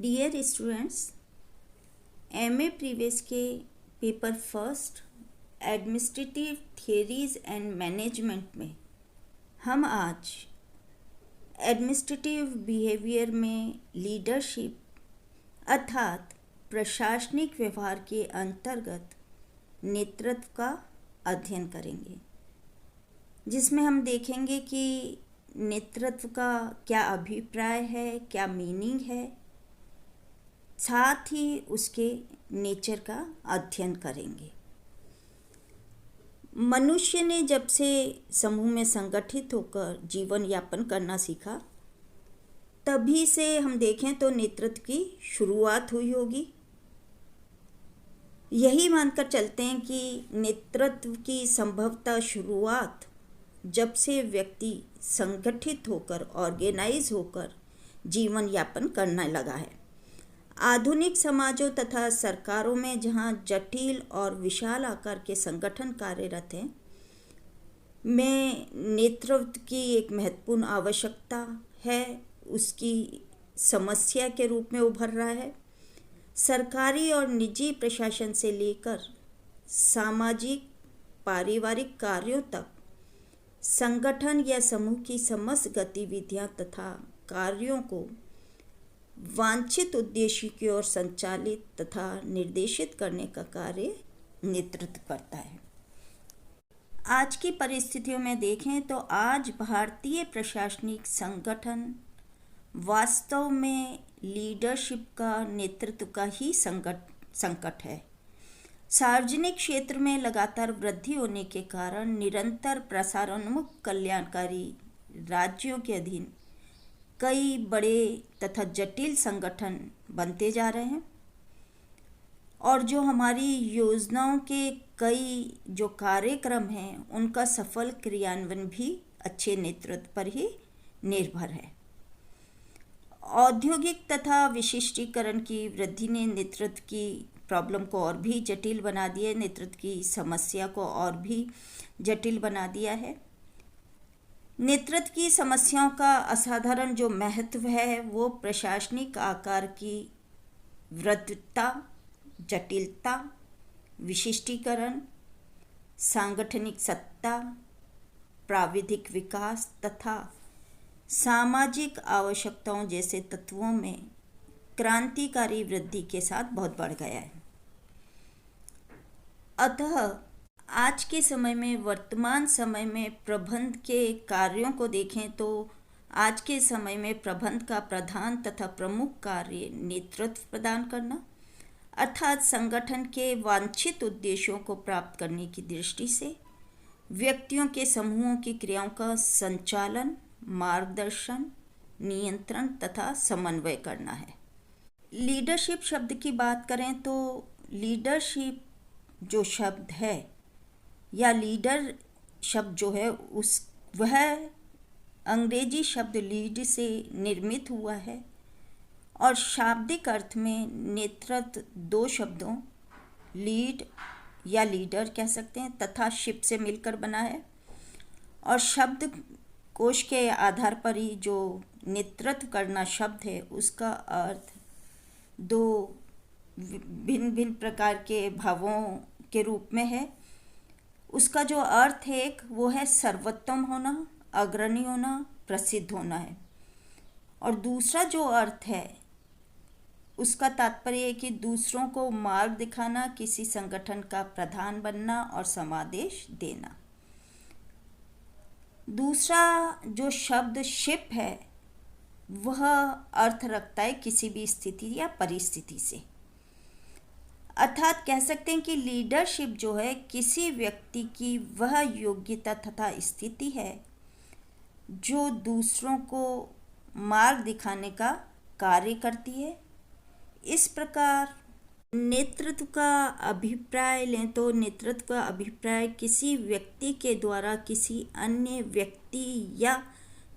Dear students, MA previous के paper first administrative theories and management में हम आज एडमिनिस्ट्रेटिव बिहेवियर में लीडरशिप अर्थात प्रशासनिक व्यवहार के अंतर्गत नेतृत्व का अध्ययन करेंगे, जिसमें हम देखेंगे कि नेतृत्व का क्या अभिप्राय है, क्या मीनिंग है, साथ ही उसके नेचर का अध्ययन करेंगे। मनुष्य ने जब से समूह में संगठित होकर जीवन यापन करना सीखा, तभी से हम देखें तो नेतृत्व की शुरुआत हुई होगी। यही मानकर चलते हैं कि नेतृत्व की संभवतः शुरुआत जब से व्यक्ति संगठित होकर, ऑर्गेनाइज होकर जीवन यापन करने लगा है। आधुनिक समाजों तथा सरकारों में जहाँ जटिल और विशाल आकार के संगठन कार्यरत हैं, में नेतृत्व की एक महत्वपूर्ण आवश्यकता है, उसकी समस्या के रूप में उभर रहा है। सरकारी और निजी प्रशासन से लेकर सामाजिक पारिवारिक कार्यों तक संगठन या समूह की समस्त गतिविधियां तथा कार्यों को वांछित उद्देश्य की ओर संचालित तथा निर्देशित करने का कार्य नेतृत्व करता है। आज की परिस्थितियों में देखें तो आज भारतीय प्रशासनिक संगठन वास्तव में लीडरशिप का, नेतृत्व का ही संकट है। सार्वजनिक क्षेत्र में लगातार वृद्धि होने के कारण निरंतर प्रसारोन्मुख कल्याणकारी राज्यों के अधीन कई बड़े तथा जटिल संगठन बनते जा रहे हैं, और जो हमारी योजनाओं के कई जो कार्यक्रम हैं, उनका सफल क्रियान्वयन भी अच्छे नेतृत्व पर ही निर्भर है। औद्योगिक तथा विशिष्टीकरण की वृद्धि ने नेतृत्व की प्रॉब्लम को और भी जटिल बना दिया है, नेतृत्व की समस्या को और भी जटिल बना दिया है। नेतृत्व की समस्याओं का असाधारण जो महत्व है, वो प्रशासनिक आकार की वृद्धता, जटिलता, विशिष्टीकरण, सांगठनिक सत्ता, प्राविधिक विकास तथा सामाजिक आवश्यकताओं जैसे तत्वों में क्रांतिकारी वृद्धि के साथ बहुत बढ़ गया है। अतः आज के समय में, वर्तमान समय में प्रबंध के कार्यों को देखें तो आज के समय में प्रबंध का प्रधान तथा प्रमुख कार्य नेतृत्व प्रदान करना, अर्थात संगठन के वांछित उद्देश्यों को प्राप्त करने की दृष्टि से व्यक्तियों के समूहों की क्रियाओं का संचालन, मार्गदर्शन, नियंत्रण तथा समन्वय करना है। लीडरशिप शब्द की बात करें तो लीडरशिप जो शब्द है या लीडर शब्द जो है वह अंग्रेजी शब्द लीड से निर्मित हुआ है, और शाब्दिक अर्थ में नेतृत्व दो शब्दों लीड या लीडर कह सकते हैं तथा शिप से मिलकर बना है। और शब्द कोश के आधार पर ही जो नेतृत्व करना शब्द है, उसका अर्थ दो भिन्न भिन्न प्रकार के भावों के रूप में है। उसका जो अर्थ है एक वो है सर्वोत्तम होना, अग्रणी होना, प्रसिद्ध होना है। और दूसरा जो अर्थ है उसका तात्पर्य है कि दूसरों को मार्ग दिखाना, किसी संगठन का प्रधान बनना और समादेश देना। दूसरा जो शब्द शिप है वह अर्थ रखता है किसी भी स्थिति या परिस्थिति से, अर्थात कह सकते हैं कि लीडरशिप जो है किसी व्यक्ति की वह योग्यता तथा स्थिति है जो दूसरों को मार्ग दिखाने का कार्य करती है। इस प्रकार नेतृत्व का अभिप्राय लें तो नेतृत्व का अभिप्राय किसी व्यक्ति के द्वारा किसी अन्य व्यक्ति या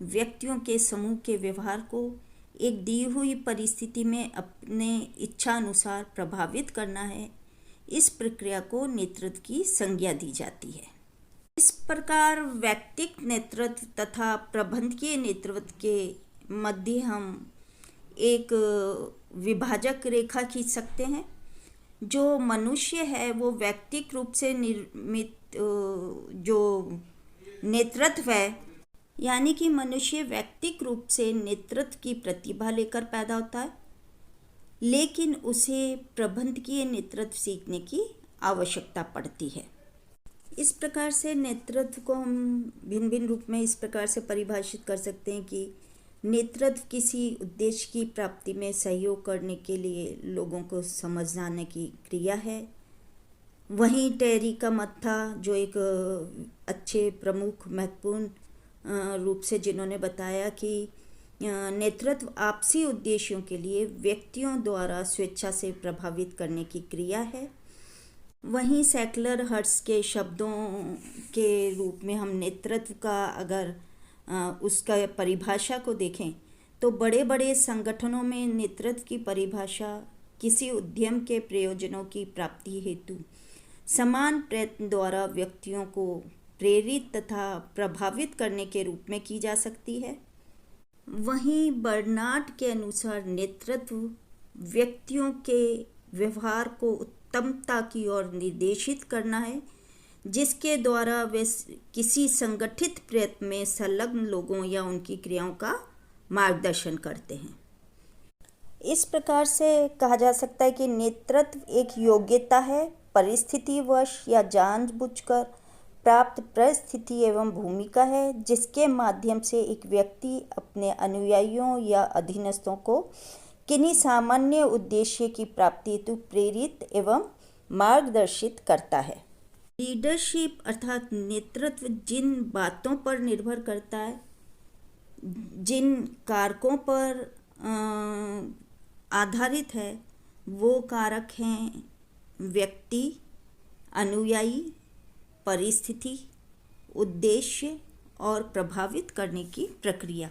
व्यक्तियों के समूह के व्यवहार को एक दी हुई परिस्थिति में अपने इच्छा अनुसार प्रभावित करना है। इस प्रक्रिया को नेतृत्व की संज्ञा दी जाती है। इस प्रकार व्यक्तिगत नेतृत्व तथा प्रबंधकीय नेतृत्व के मध्य हम एक विभाजक रेखा खींच सकते हैं। जो मनुष्य है वो व्यक्तिक रूप से निर्मित जो नेतृत्व है, यानी कि मनुष्य व्यक्तिक रूप से नेतृत्व की प्रतिभा लेकर पैदा होता है, लेकिन उसे प्रबंधकीय नेतृत्व सीखने की आवश्यकता पड़ती है। इस प्रकार से नेतृत्व को हम भिन्न भिन्न रूप में इस प्रकार से परिभाषित कर सकते हैं कि नेतृत्व किसी उद्देश्य की प्राप्ति में सहयोग करने के लिए लोगों को समझाने की क्रिया है। वहीं टेरी का मत था, जो एक अच्छे प्रमुख महत्वपूर्ण रूप से जिन्होंने बताया कि नेतृत्व आपसी उद्देश्यों के लिए व्यक्तियों द्वारा स्वेच्छा से प्रभावित करने की क्रिया है। वहीं सैकलर हर्ट्स के शब्दों के रूप में हम नेतृत्व का अगर उसका परिभाषा को देखें तो बड़े बड़े संगठनों में नेतृत्व की परिभाषा किसी उद्यम के प्रयोजनों की प्राप्ति हेतु समान प्रयत्न द्वारा व्यक्तियों को प्रेरित तथा प्रभावित करने के रूप में की जा सकती है। वहीं बर्नार्ड के अनुसार नेतृत्व व्यक्तियों के व्यवहार को उत्तमता की ओर निर्देशित करना है, जिसके द्वारा वे किसी संगठित प्रयत्न में संलग्न लोगों या उनकी क्रियाओं का मार्गदर्शन करते हैं। इस प्रकार से कहा जा सकता है कि नेतृत्व एक योग्यता है, परिस्थितिवश या जानबूझकर प्राप्त परिस्थिति एवं भूमिका है, जिसके माध्यम से एक व्यक्ति अपने अनुयायियों या अधीनस्थों को किन्हीं सामान्य उद्देश्य की प्राप्ति हेतु प्रेरित एवं मार्गदर्शित करता है। लीडरशिप अर्थात नेतृत्व जिन बातों पर निर्भर करता है, जिन कारकों पर आधारित है, वो कारक हैं व्यक्ति, अनुयायी, परिस्थिति, उद्देश्य और प्रभावित करने की प्रक्रिया।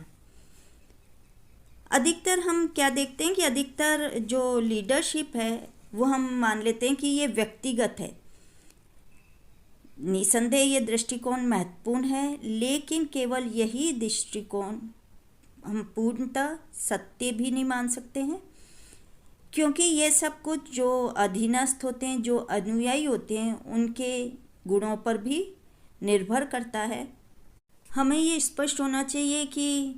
अधिकतर हम क्या देखते हैं कि अधिकतर जो लीडरशिप है वो हम मान लेते हैं कि ये व्यक्तिगत है। निसंदेह ये दृष्टिकोण महत्वपूर्ण है, लेकिन केवल यही दृष्टिकोण हम पूर्णतः सत्य भी नहीं मान सकते हैं, क्योंकि ये सब कुछ जो अधीनस्थ होते हैं, जो अनुयायी होते हैं, उनके गुणों पर भी निर्भर करता है। हमें ये स्पष्ट होना चाहिए कि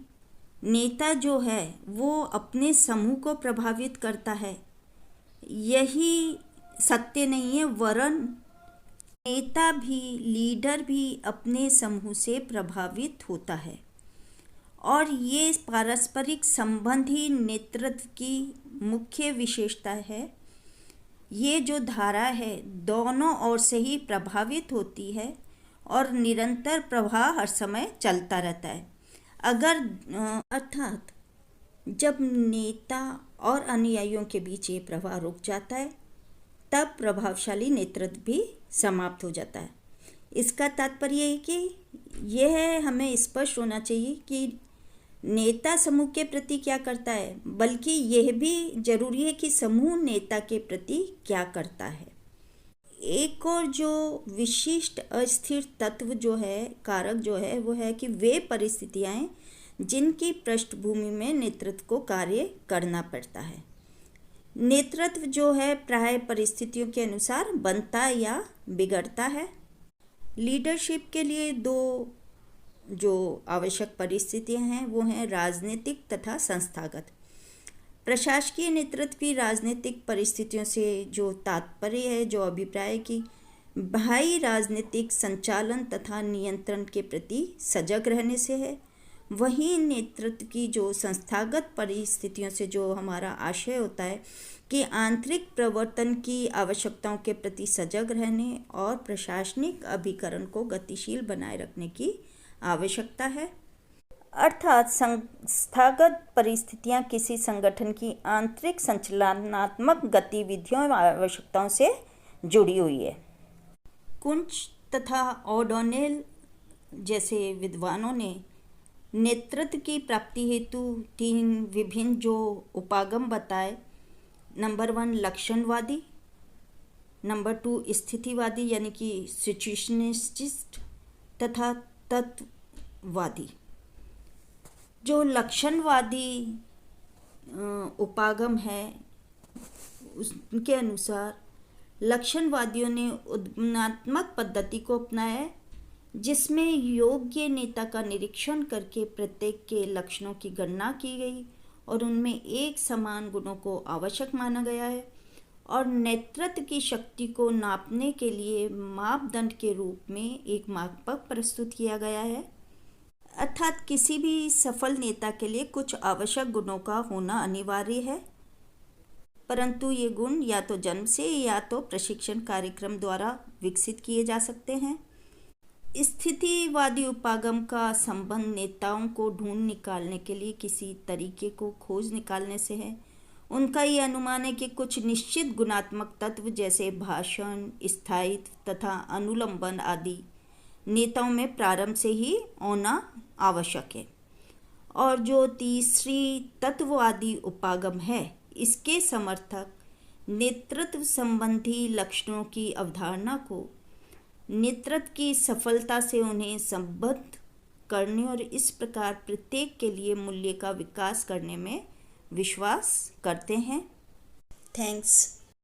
नेता जो है वो अपने समूह को प्रभावित करता है, यही सत्य नहीं है, वरन नेता भी, लीडर भी अपने समूह से प्रभावित होता है। और ये पारस्परिक संबंध ही नेतृत्व की मुख्य विशेषता है। ये जो धारा है दोनों ओर से ही प्रभावित होती है और निरंतर प्रवाह हर समय चलता रहता है। अर्थात जब नेता और अनुयायियों के बीच ये प्रवाह रुक जाता है, तब प्रभावशाली नेतृत्व भी समाप्त हो जाता है। इसका तात्पर्य है कि यह हमें स्पष्ट होना चाहिए कि नेता समूह के प्रति क्या करता है, बल्कि यह भी जरूरी है कि समूह नेता के प्रति क्या करता है। एक और जो विशिष्ट अस्थिर तत्व जो है, कारक जो है, वो है कि वे परिस्थितियां जिनकी पृष्ठभूमि में नेतृत्व को कार्य करना पड़ता है। नेतृत्व जो है प्राय परिस्थितियों के अनुसार बनता या बिगड़ता है। लीडरशिप के लिए दो जो आवश्यक परिस्थितियां हैं वो हैं राजनीतिक तथा संस्थागत। प्रशासकीय नेतृत्व की राजनीतिक परिस्थितियों से जो तात्पर्य है, जो अभिप्राय है कि बाह्य राजनीतिक संचालन तथा नियंत्रण के प्रति सजग रहने से है। वहीं नेतृत्व की जो संस्थागत परिस्थितियों से जो हमारा आशय होता है कि आंतरिक प्रवर्तन की आवश्यकताओं के प्रति सजग रहने और प्रशासनिक अभिकरण को गतिशील बनाए रखने की आवश्यकता है। अर्थात संस्थागत परिस्थितियां किसी संगठन की आंतरिक संचालनात्मक गतिविधियों एवं आवश्यकताओं से जुड़ी हुई है। कुंच तथा ओडोनेल जैसे विद्वानों ने नेतृत्व की प्राप्ति हेतु 3 विभिन्न जो उपागम बताए। नंबर 1 लक्षणवादी, नंबर 2 स्थितिवादी यानी कि सिचुएशनिस्ट तथा तत्ववादी। जो लक्षणवादी उपागम है, उनके अनुसार लक्षणवादियों ने उद्गमनात्मक पद्धति को अपनाया है, जिसमें योग्य नेता का निरीक्षण करके प्रत्येक के लक्षणों की गणना की गई और उनमें एक समान गुणों को आवश्यक माना गया है और नेतृत्व की शक्ति को नापने के लिए मापदंड के रूप में एक मापक प्रस्तुत किया गया है। अर्थात किसी भी सफल नेता के लिए कुछ आवश्यक गुणों का होना अनिवार्य है, परंतु ये गुण या तो जन्म से या तो प्रशिक्षण कार्यक्रम द्वारा विकसित किए जा सकते हैं। स्थितिवादी उपागम का संबंध नेताओं को ढूंढ निकालने के लिए किसी तरीके को खोज निकालने से है। उनका ये अनुमान है कि कुछ निश्चित गुणात्मक तत्व जैसे भाषण, स्थायित्व तथा अनुलंबन आदि नेताओं में प्रारंभ से ही होना आवश्यक है। और जो तीसरी तत्ववादी उपागम है, इसके समर्थक नेतृत्व संबंधी लक्षणों की अवधारणा को नेतृत्व की सफलता से उन्हें संबद्ध करने और इस प्रकार प्रत्येक के लिए मूल्य का विकास करने में विश्वास करते हैं। थैंक्स।